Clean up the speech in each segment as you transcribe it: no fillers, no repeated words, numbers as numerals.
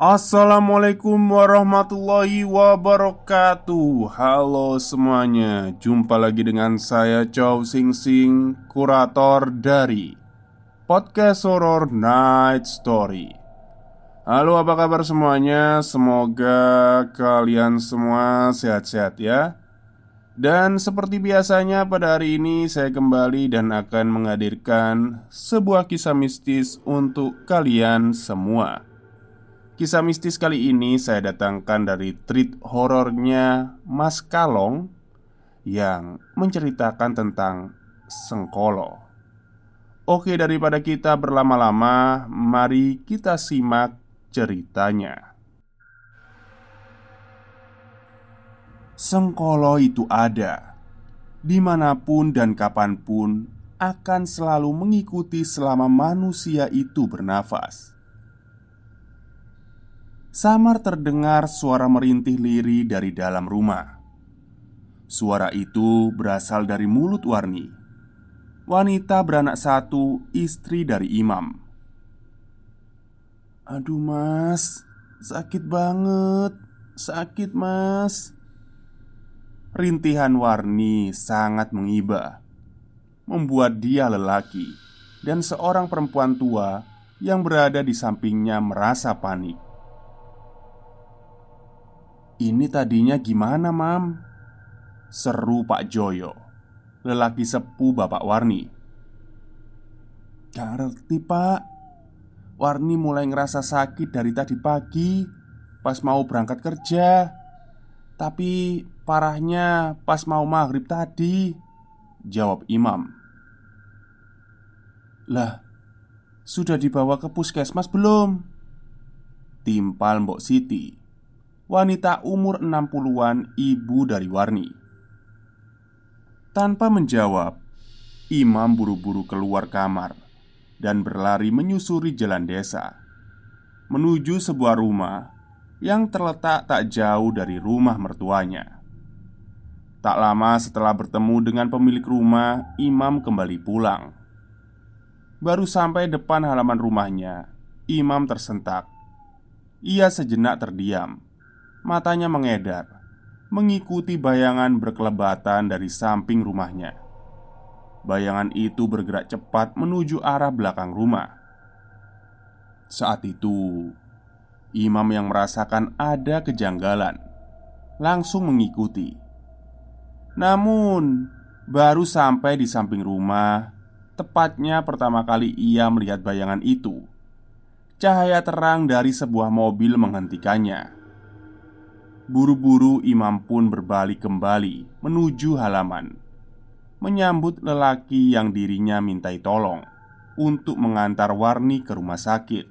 Assalamualaikum warahmatullahi wabarakatuh. Halo semuanya, jumpa lagi dengan saya Chow Sing Sing, kurator dari podcast horror Night Story. Halo, apa kabar semuanya? Semoga kalian semua sehat-sehat ya. Dan seperti biasanya pada hari ini saya kembali dan akan menghadirkan sebuah kisah mistis untuk kalian semua. Kisah mistis kali ini saya datangkan dari treat horornya Mas Kalong yang menceritakan tentang Sengkolo. Oke, daripada kita berlama-lama, mari kita simak ceritanya. Sengkolo itu ada dimanapun dan kapanpun, akan selalu mengikuti selama manusia itu bernafas. Samar terdengar suara merintih lirih dari dalam rumah. Suara itu berasal dari mulut Warni, wanita beranak satu, istri dari Imam. "Aduh mas, sakit banget, sakit mas." Rintihan Warni sangat mengiba, membuat dia lelaki dan seorang perempuan tua yang berada di sampingnya merasa panik. "Ini tadinya gimana, Mam?" seru Pak Joyo, lelaki sepuh Bapak Warni. "Gak ngerti, Pak. Warni mulai ngerasa sakit dari tadi pagi pas mau berangkat kerja. Tapi parahnya pas mau maghrib tadi," jawab Imam. "Lah, sudah dibawa ke puskesmas belum?" timpal Mbok Siti, wanita umur 60-an, ibu dari Warni. Tanpa menjawab, Imam buru-buru keluar kamar dan berlari menyusuri jalan desa menuju sebuah rumah yang terletak tak jauh dari rumah mertuanya. Tak lama setelah bertemu dengan pemilik rumah, Imam kembali pulang. Baru sampai depan halaman rumahnya, Imam tersentak. Ia sejenak terdiam, matanya mengedar, mengikuti bayangan berkelebatan dari samping rumahnya. Bayangan itu bergerak cepat menuju arah belakang rumah. Saat itu, Imam yang merasakan ada kejanggalan langsung mengikuti. Namun, baru sampai di samping rumah, tepatnya pertama kali ia melihat bayangan itu, cahaya terang dari sebuah mobil menghentikannya. Buru-buru Imam pun berbalik kembali menuju halaman, menyambut lelaki yang dirinya mintai tolong untuk mengantar Warni ke rumah sakit.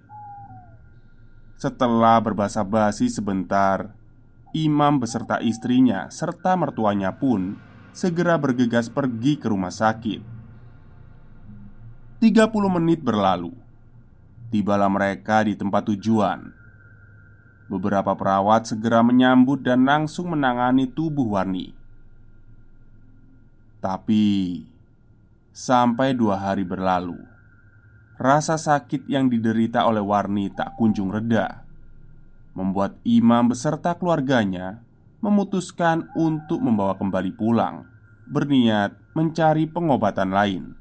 Setelah berbasa-basi sebentar, Imam beserta istrinya serta mertuanya pun segera bergegas pergi ke rumah sakit. 30 menit berlalu. Tibalah mereka di tempat tujuan. Beberapa perawat segera menyambut dan langsung menangani tubuh Warni. Tapi sampai 2 hari berlalu, rasa sakit yang diderita oleh Warni tak kunjung reda, membuat Imam beserta keluarganya memutuskan untuk membawa kembali pulang, berniat mencari pengobatan lain.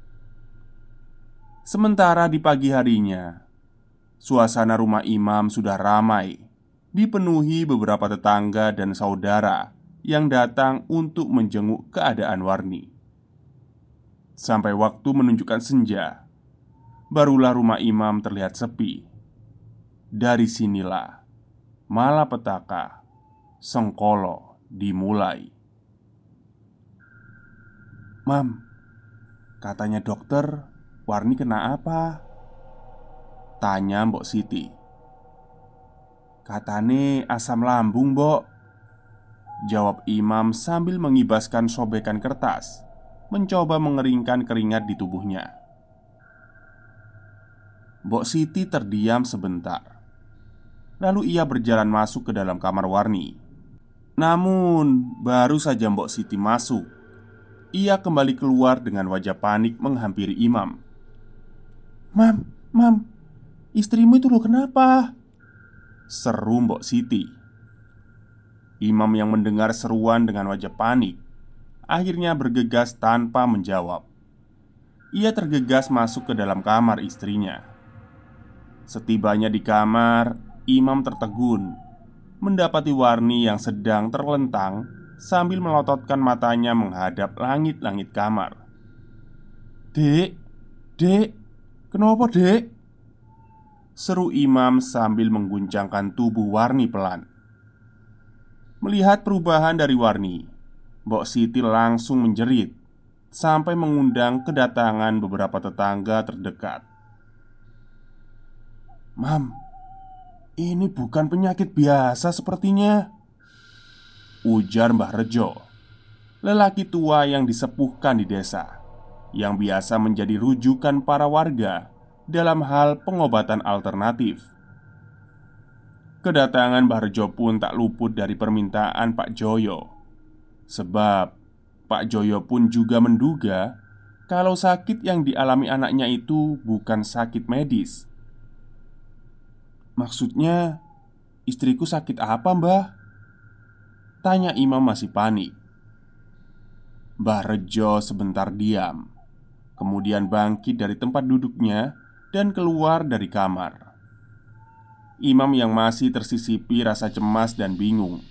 Sementara di pagi harinya, suasana rumah Imam sudah ramai, dipenuhi beberapa tetangga dan saudara yang datang untuk menjenguk keadaan Warni. Sampai waktu menunjukkan senja, barulah rumah Imam terlihat sepi. Dari sinilah malapetaka Sengkolo dimulai. "Mam, katanya dokter, Warni kena apa?" tanya Mbok Siti. "Katane asam lambung, Mbok," jawab Imam sambil mengibaskan sobekan kertas, mencoba mengeringkan keringat di tubuhnya. Mbok Siti terdiam sebentar. Lalu ia berjalan masuk ke dalam kamar Warni. Namun, baru saja Mbok Siti masuk, ia kembali keluar dengan wajah panik menghampiri Imam. Mam, istrimu itu loh kenapa?" seru Mbok Siti. Imam yang mendengar seruan dengan wajah panik akhirnya bergegas tanpa menjawab. Ia tergegas masuk ke dalam kamar istrinya. Setibanya di kamar, Imam tertegun mendapati Warni yang sedang terlentang sambil melototkan matanya menghadap langit-langit kamar. "Dek, dek, kenapa dek?" seru Imam sambil mengguncangkan tubuh Warni pelan. Melihat perubahan dari Warni, Mbok Siti langsung menjerit sampai mengundang kedatangan beberapa tetangga terdekat. "Mam, ini bukan penyakit biasa sepertinya," ujar Mbah Rejo, lelaki tua yang disepuhkan di desa, yang biasa menjadi rujukan para warga dalam hal pengobatan alternatif. Kedatangan Mbah Rejo pun tak luput dari permintaan Pak Joyo. Sebab Pak Joyo pun juga menduga kalau sakit yang dialami anaknya itu bukan sakit medis. "Maksudnya, istriku sakit apa, Mbah?" tanya Imam masih panik. Mbah Rejo sebentar diam, kemudian bangkit dari tempat duduknya dan keluar dari kamar. Imam yang masih tersisipi rasa cemas dan bingung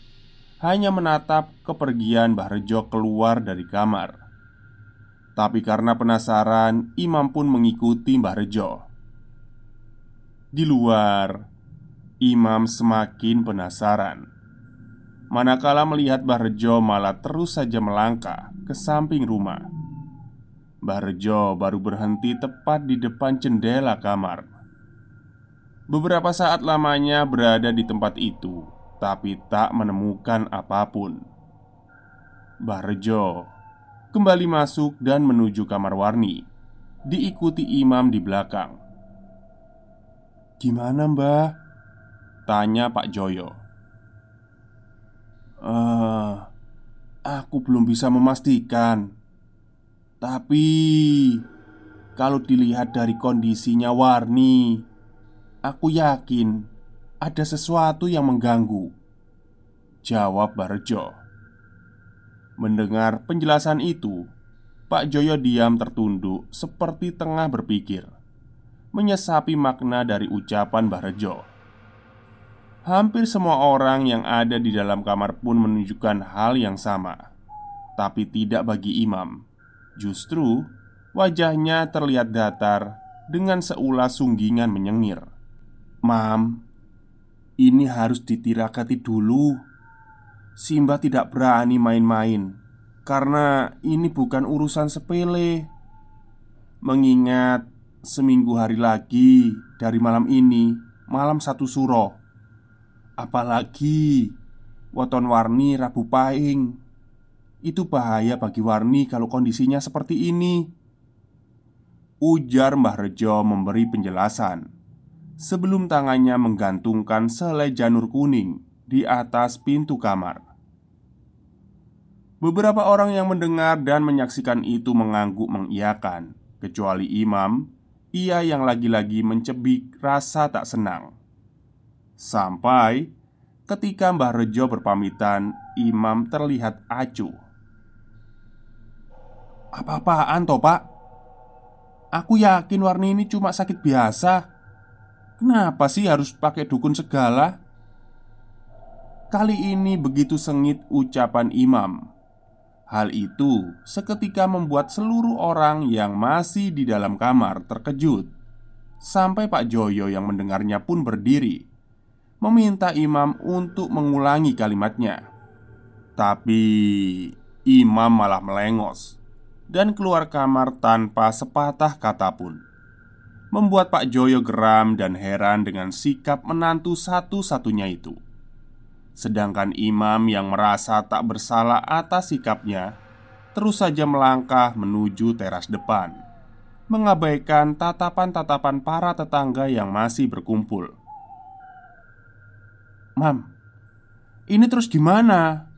hanya menatap kepergian Mbah Rejo keluar dari kamar. Tapi karena penasaran, Imam pun mengikuti Mbah Rejo. Di luar, Imam semakin penasaran. Manakala melihat Mbah Rejo malah terus saja melangkah ke samping rumah. Mbah Rejo baru berhenti tepat di depan jendela kamar. Beberapa saat lamanya berada di tempat itu, tapi tak menemukan apapun. Mbah Rejo kembali masuk dan menuju kamar Warni, diikuti Imam di belakang. "Gimana, Mbah?" tanya Pak Joyo. Aku belum bisa memastikan. Tapi kalau dilihat dari kondisinya Warni, aku yakin ada sesuatu yang mengganggu," jawab Barjo. Mendengar penjelasan itu, Pak Joyo diam tertunduk seperti tengah berpikir, menyesapi makna dari ucapan Barjo. Hampir semua orang yang ada di dalam kamar pun menunjukkan hal yang sama. Tapi tidak bagi Imam. Justru wajahnya terlihat datar dengan seulas sunggingan menyengir. "Mam, ini harus ditirakati dulu. Simba tidak berani main-main karena ini bukan urusan sepele. Mengingat seminggu hari lagi dari malam ini, malam 1 Suro. Apalagi weton Warni Rabu Pahing. Itu bahaya bagi Warni kalau kondisinya seperti ini," ujar Mbah Rejo memberi penjelasan sebelum tangannya menggantungkan selai janur kuning di atas pintu kamar. Beberapa orang yang mendengar dan menyaksikan itu mengangguk mengiyakan, kecuali Imam. Ia yang lagi-lagi mencebik rasa tak senang. Sampai ketika Mbah Rejo berpamitan, Imam terlihat acuh. "Apa-apaan toh, Pak? Aku yakin Warni ini cuma sakit biasa. Kenapa sih harus pakai dukun segala?" Kali ini begitu sengit ucapan Imam. Hal itu seketika membuat seluruh orang yang masih di dalam kamar terkejut. Sampai Pak Joyo yang mendengarnya pun berdiri, meminta Imam untuk mengulangi kalimatnya. Tapi Imam malah melengos dan keluar kamar tanpa sepatah kata pun, membuat Pak Joyo geram dan heran dengan sikap menantu satu-satunya itu. Sedangkan Imam yang merasa tak bersalah atas sikapnya terus saja melangkah menuju teras depan, mengabaikan tatapan-tatapan para tetangga yang masih berkumpul. "Mam, ini terus gimana?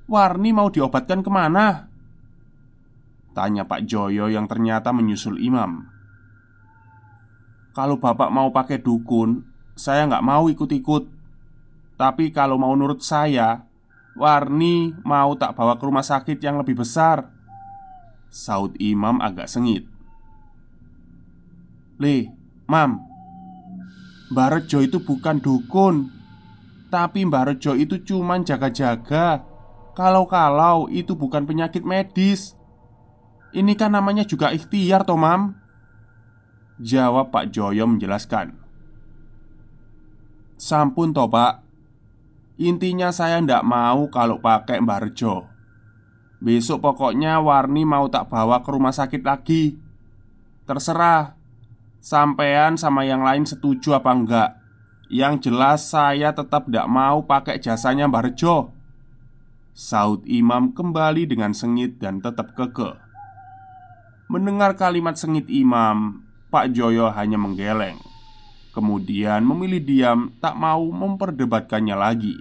Warni mau diobatkan kemana?" tanya Pak Joyo yang ternyata menyusul Imam. "Kalau bapak mau pakai dukun, saya nggak mau ikut-ikut," Tapi kalau mau nurut saya, Warni mau tak bawa ke rumah sakit yang lebih besar," saut Imam agak sengit. Mam, Mbah Rejo itu bukan dukun. Tapi Mbah Rejo itu cuman jaga-jaga. Kalau-kalau itu bukan penyakit medis. Ini kan namanya juga ikhtiar toh, Mam," jawab Pak Joyo menjelaskan. "Sampun toh, Pak. Intinya saya ndak mau kalau pakai Mbah Rejo. Besok pokoknya Warni mau tak bawa ke rumah sakit lagi. Terserah sampean sama yang lain setuju apa enggak. Yang jelas saya tetap tidak mau pakai jasanya Mbah Rejo," saut Imam kembali dengan sengit dan tetap kekeh. Mendengar kalimat sengit Imam, Pak Joyo hanya menggeleng. Kemudian memilih diam, tak mau memperdebatkannya lagi.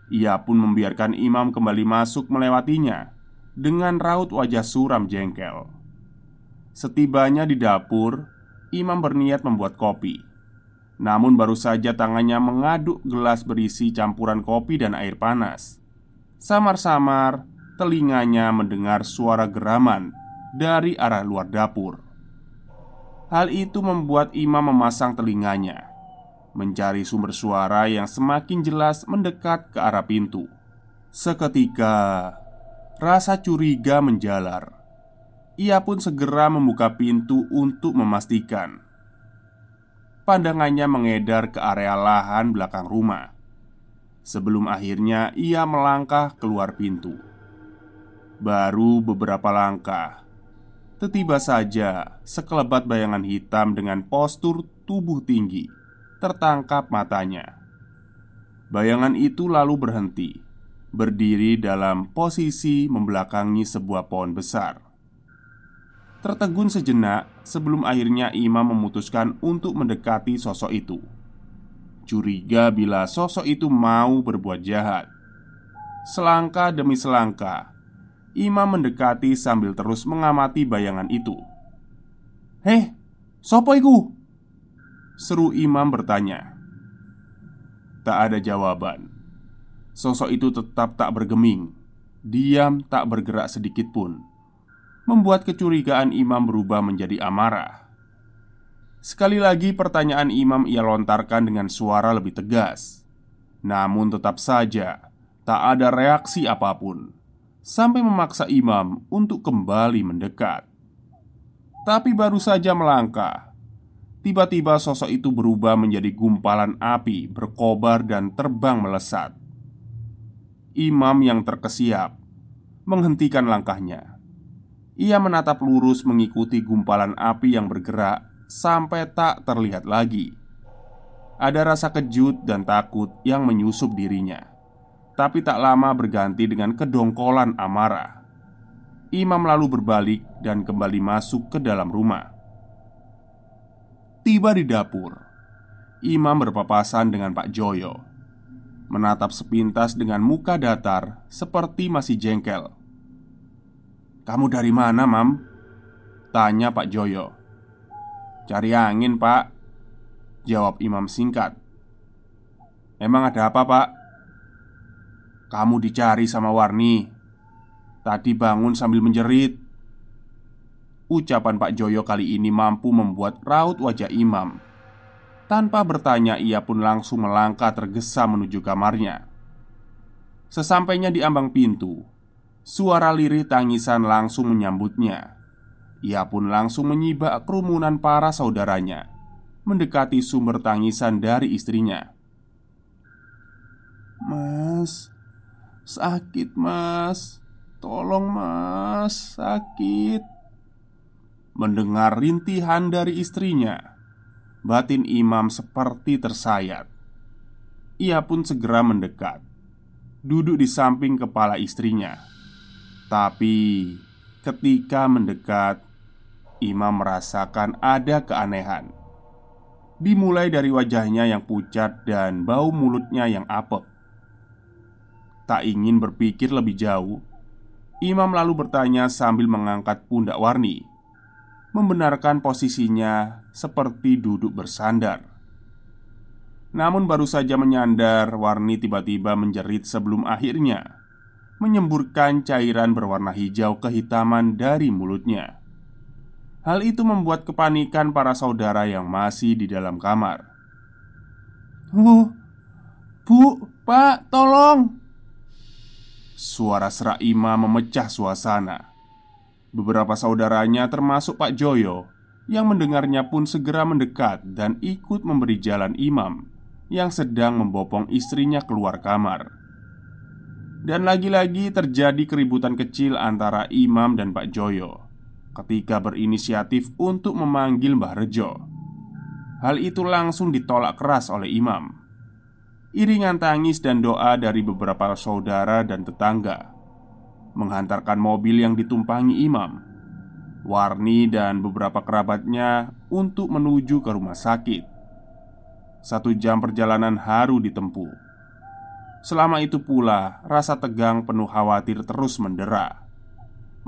Ia pun membiarkan Imam kembali masuk melewatinya dengan raut wajah suram jengkel. Setibanya di dapur, Imam berniat membuat kopi. Namun baru saja tangannya mengaduk gelas berisi campuran kopi dan air panas, samar-samar telinganya mendengar suara geraman dari arah luar dapur. Hal itu membuat Imam memasang telinganya, mencari sumber suara yang semakin jelas mendekat ke arah pintu. Seketika, rasa curiga menjalar. Ia pun segera membuka pintu untuk memastikan. Pandangannya mengedar ke area lahan belakang rumah. Sebelum akhirnya ia melangkah keluar pintu. Baru beberapa langkah, tiba saja sekelebat bayangan hitam dengan postur tubuh tinggi tertangkap matanya. Bayangan itu lalu berhenti, berdiri dalam posisi membelakangi sebuah pohon besar. Tertegun sejenak sebelum akhirnya Imam memutuskan untuk mendekati sosok itu. Curiga bila sosok itu mau berbuat jahat. Selangkah demi selangkah, Imam mendekati sambil terus mengamati bayangan itu. "Heh, sopo iku?" seru Imam bertanya. Tak ada jawaban. Sosok itu tetap tak bergeming, diam tak bergerak sedikit pun, membuat kecurigaan Imam berubah menjadi amarah. Sekali lagi pertanyaan Imam ia lontarkan dengan suara lebih tegas. Namun tetap saja tak ada reaksi apapun, sampai memaksa Imam untuk kembali mendekat. Tapi baru saja melangkah, tiba-tiba sosok itu berubah menjadi gumpalan api berkobar dan terbang melesat. Imam yang terkesiap menghentikan langkahnya. Ia menatap lurus mengikuti gumpalan api yang bergerak sampai tak terlihat lagi. Ada rasa kejut dan takut yang menyusup dirinya, tapi tak lama berganti dengan kedongkolan amarah. Imam lalu berbalik dan kembali masuk ke dalam rumah. Tiba di dapur, Imam berpapasan dengan Pak Joyo, menatap sepintas dengan muka datar seperti masih jengkel. "Kamu dari mana, Mam?" tanya Pak Joyo. "Cari angin, Pak," jawab Imam singkat. "Emang ada apa, Pak?" "Kamu dicari sama Warni. Tadi bangun sambil menjerit." Ucapan Pak Joyo kali ini mampu membuat raut wajah Imam. Tanpa bertanya, ia pun langsung melangkah tergesa menuju kamarnya. Sesampainya di ambang pintu, suara lirih tangisan langsung menyambutnya. Ia pun langsung menyibak kerumunan para saudaranya, mendekati sumber tangisan dari istrinya. "Mas, sakit mas. Tolong mas, sakit." Mendengar rintihan dari istrinya, batin Imam seperti tersayat. Ia pun segera mendekat, duduk di samping kepala istrinya. Tapi ketika mendekat, Imam merasakan ada keanehan. Dimulai dari wajahnya yang pucat dan bau mulutnya yang apek. Tak ingin berpikir lebih jauh, Imam lalu bertanya sambil mengangkat pundak Warni, membenarkan posisinya seperti duduk bersandar. Namun baru saja menyandar, Warni tiba-tiba menjerit sebelum akhirnya menyemburkan cairan berwarna hijau kehitaman dari mulutnya. Hal itu membuat kepanikan para saudara yang masih di dalam kamar. Bu, Pak, tolong!" Suara serak imam memecah suasana. Beberapa saudaranya termasuk Pak Joyo yang mendengarnya pun segera mendekat dan ikut memberi jalan imam yang sedang membopong istrinya keluar kamar. Dan lagi-lagi terjadi keributan kecil antara imam dan Pak Joyo ketika berinisiatif untuk memanggil Mbah Rejo. Hal itu langsung ditolak keras oleh imam. Iringan tangis dan doa dari beberapa saudara dan tetangga menghantarkan mobil yang ditumpangi imam, Warni dan beberapa kerabatnya untuk menuju ke rumah sakit. 1 jam perjalanan haru ditempuh. Selama itu pula, rasa tegang penuh khawatir terus mendera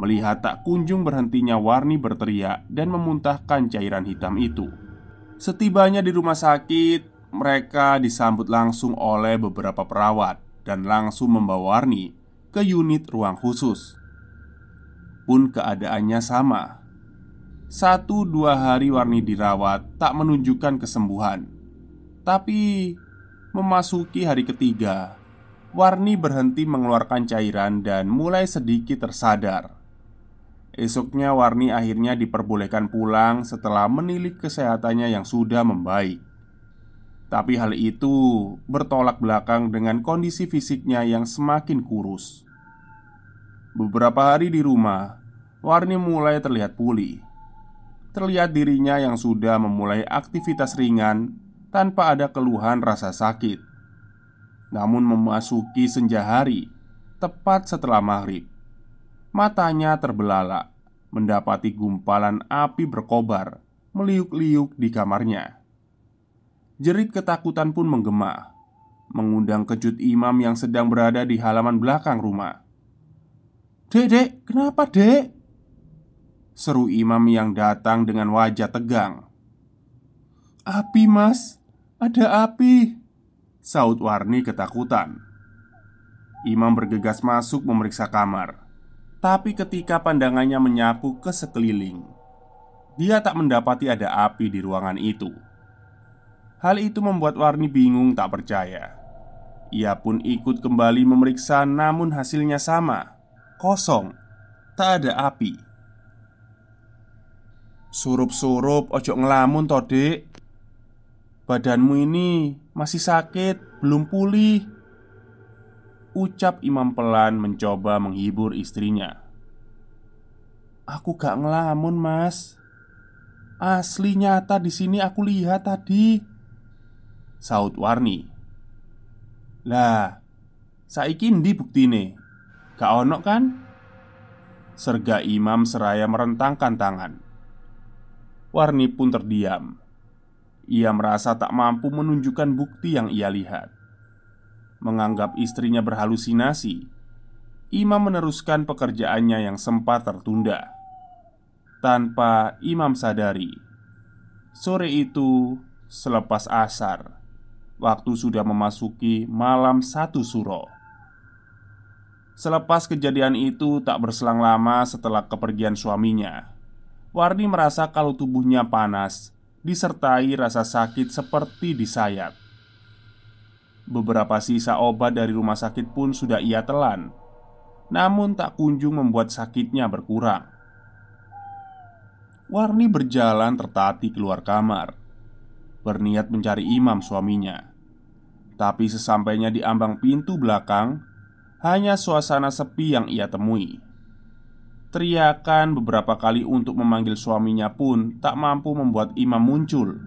melihat tak kunjung berhentinya Warni berteriak dan memuntahkan cairan hitam itu. Setibanya di rumah sakit, mereka disambut langsung oleh beberapa perawat dan langsung membawa Warni ke unit ruang khusus. Pun keadaannya sama. 1-2 hari Warni dirawat tak menunjukkan kesembuhan. Tapi memasuki hari ketiga, Warni berhenti mengeluarkan cairan dan mulai sedikit tersadar. Esoknya Warni akhirnya diperbolehkan pulang setelah menilik kesehatannya yang sudah membaik. Tapi hal itu bertolak belakang dengan kondisi fisiknya yang semakin kurus. Beberapa hari di rumah, Warni mulai terlihat pulih. Terlihat dirinya yang sudah memulai aktivitas ringan tanpa ada keluhan rasa sakit. Namun memasuki senja hari, tepat setelah maghrib, matanya terbelalak mendapati gumpalan api berkobar meliuk-liuk di kamarnya. Jerit ketakutan pun menggema, mengundang kejut imam yang sedang berada di halaman belakang rumah. Dek, kenapa dek?" seru imam yang datang dengan wajah tegang. "Api mas, ada api!" saut Warni ketakutan. Imam bergegas masuk memeriksa kamar. Tapi ketika pandangannya menyapu ke sekeliling, dia tak mendapati ada api di ruangan itu. Hal itu membuat Warni bingung tak percaya. Ia pun ikut kembali memeriksa, namun hasilnya sama, kosong, tak ada api. "Surup-surup ojo ngelamun toh dek. Badanmu ini masih sakit, belum pulih," ucap imam pelan mencoba menghibur istrinya. "Aku gak ngelamun mas. Asli nyata di sini aku lihat tadi," saut Warni. "Lah, saiki ndi buktine? Gak ono kan?" serga imam seraya merentangkan tangan. Warni pun terdiam. Ia merasa tak mampu menunjukkan bukti yang ia lihat. Menganggap istrinya berhalusinasi, imam meneruskan pekerjaannya yang sempat tertunda. Tanpa imam sadari, sore itu selepas asar, waktu sudah memasuki malam 1 suro. Selepas kejadian itu tak berselang lama setelah kepergian suaminya, Warni merasa kalau tubuhnya panas disertai rasa sakit seperti disayat. Beberapa sisa obat dari rumah sakit pun sudah ia telan, namun tak kunjung membuat sakitnya berkurang. Warni berjalan tertatih keluar kamar, berniat mencari imam suaminya. Tapi sesampainya di ambang pintu belakang, hanya suasana sepi yang ia temui. Teriakan beberapa kali untuk memanggil suaminya pun tak mampu membuat imam muncul.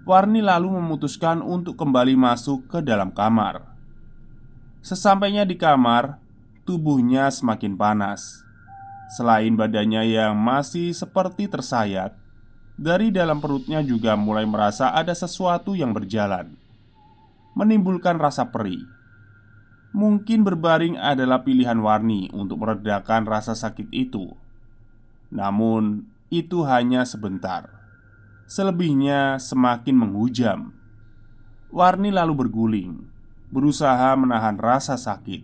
Warni lalu memutuskan untuk kembali masuk ke dalam kamar. Sesampainya di kamar, tubuhnya semakin panas. Selain badannya yang masih seperti tersayat, dari dalam perutnya juga mulai merasa ada sesuatu yang berjalan, menimbulkan rasa perih. Mungkin berbaring adalah pilihan Warni untuk meredakan rasa sakit itu. Namun, itu hanya sebentar. Selebihnya semakin menghujam. Warni lalu berguling, berusaha menahan rasa sakit,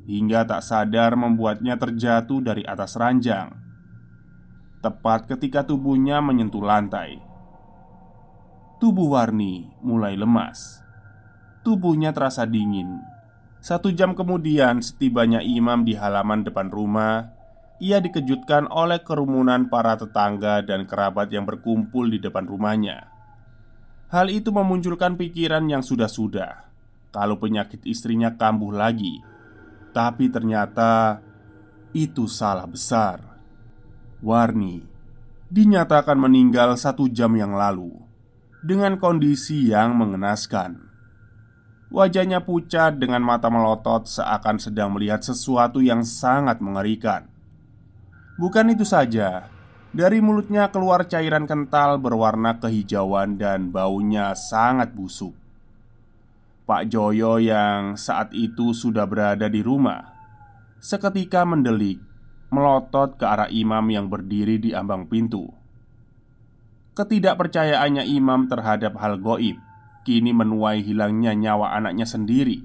hingga tak sadar membuatnya terjatuh dari atas ranjang, tepat ketika tubuhnya menyentuh lantai. Tubuh Warni mulai lemas. Tubuhnya terasa dingin. 1 jam kemudian, setibanya imam di halaman depan rumah, ia dikejutkan oleh kerumunan para tetangga dan kerabat yang berkumpul di depan rumahnya. Hal itu memunculkan pikiran yang sudah-sudah kalau penyakit istrinya kambuh lagi. Tapi ternyata itu salah besar. Warni dinyatakan meninggal 1 jam yang lalu dengan kondisi yang mengenaskan. Wajahnya pucat dengan mata melotot seakan sedang melihat sesuatu yang sangat mengerikan. Bukan itu saja, dari mulutnya keluar cairan kental berwarna kehijauan dan baunya sangat busuk. Pak Joyo yang saat itu sudah berada di rumah seketika mendelik, melotot ke arah imam yang berdiri di ambang pintu. Ketidakpercayaannya imam terhadap hal goib kini menuai hilangnya nyawa anaknya sendiri.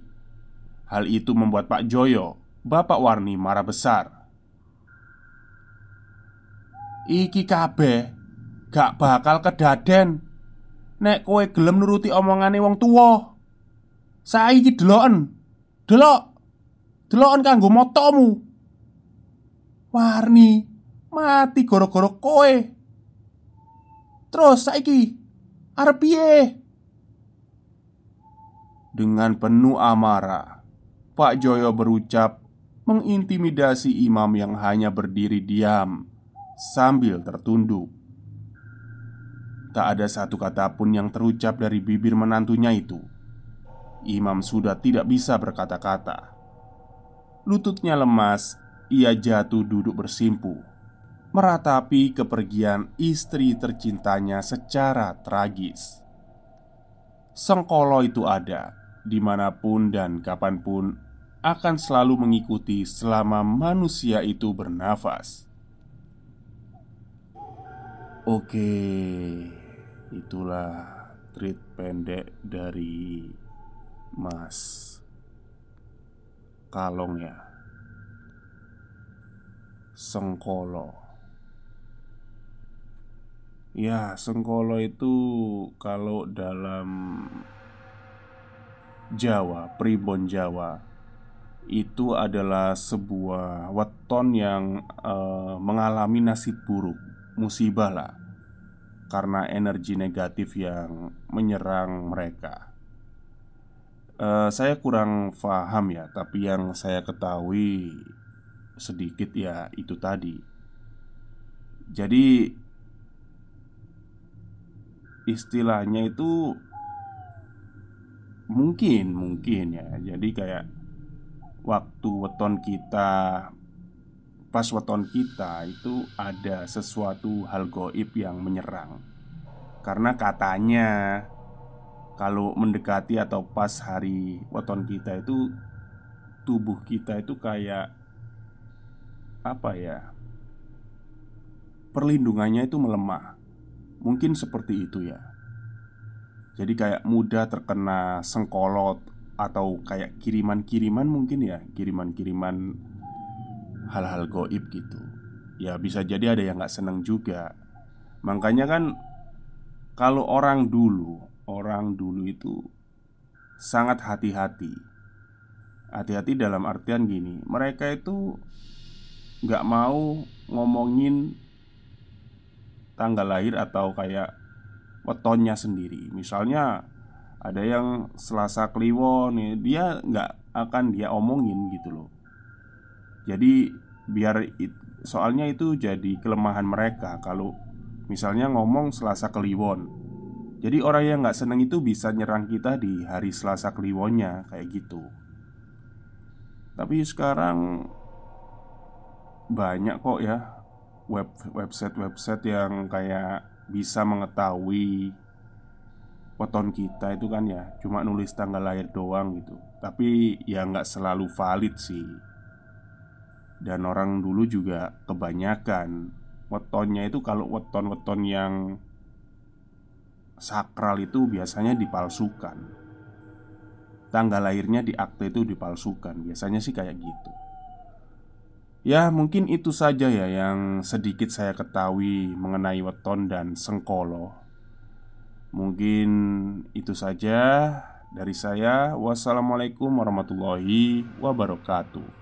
Hal itu membuat Pak Joyo, bapak Warni, marah besar. "Iki kabeh gak bakal kedaden nek kowe gelem nuruti omongane wong tuwa. Saiki deloken, deloken kanggo matamu. Warni mati gara-gara kowe. Terus saiki arep piye?" Dengan penuh amarah, Pak Joyo berucap mengintimidasi imam yang hanya berdiri diam sambil tertunduk. Tak ada satu kata pun yang terucap dari bibir menantunya itu. Imam sudah tidak bisa berkata-kata. Lututnya lemas, ia jatuh duduk bersimpuh, meratapi kepergian istri tercintanya secara tragis. Sengkolo itu ada dimanapun dan kapanpun, akan selalu mengikuti selama manusia itu bernafas. Oke, itulah treat pendek dari Mas Kalong ya, Sengkolo. Ya, Sengkolo itu kalau dalam Jawa, Pribon Jawa, itu adalah sebuah weton yang mengalami nasib buruk, musibah lah, karena energi negatif yang menyerang mereka. Saya kurang paham ya, tapi yang saya ketahui sedikit ya itu tadi. Jadi istilahnya itu mungkin ya. Jadi kayak waktu weton kita, pas weton kita itu ada sesuatu hal goib yang menyerang. Karena katanya kalau mendekati atau pas hari weton kita itu, tubuh kita itu kayak apa ya, perlindungannya itu melemah. Mungkin seperti itu ya. Jadi kayak mudah terkena sengkolot, atau kayak kiriman-kiriman mungkin ya, kiriman-kiriman hal-hal goib gitu. Ya bisa jadi ada yang gak seneng juga. Makanya kan kalau orang dulu itu sangat hati-hati. Hati-hati dalam artian gini, mereka itu gak mau ngomongin tanggal lahir atau kayak wetonnya sendiri. Misalnya ada yang Selasa Kliwon nih, dia nggak akan dia omongin gitu loh. Jadi soalnya itu jadi kelemahan mereka kalau misalnya ngomong Selasa Kliwon. Jadi orang yang nggak seneng itu bisa nyerang kita di hari Selasa Kliwonnya kayak gitu. Tapi sekarang banyak kok ya website yang kayak bisa mengetahui weton kita itu kan ya, cuma nulis tanggal lahir doang gitu. Tapi ya nggak selalu valid sih. Dan orang dulu juga kebanyakan wetonnya itu kalau weton-weton yang sakral itu biasanya dipalsukan. Tanggal lahirnya di akte itu dipalsukan. Biasanya sih kayak gitu. Ya mungkin itu saja ya yang sedikit saya ketahui mengenai weton dan sengkolo. Mungkin itu saja dari saya. Wassalamualaikum warahmatullahi wabarakatuh.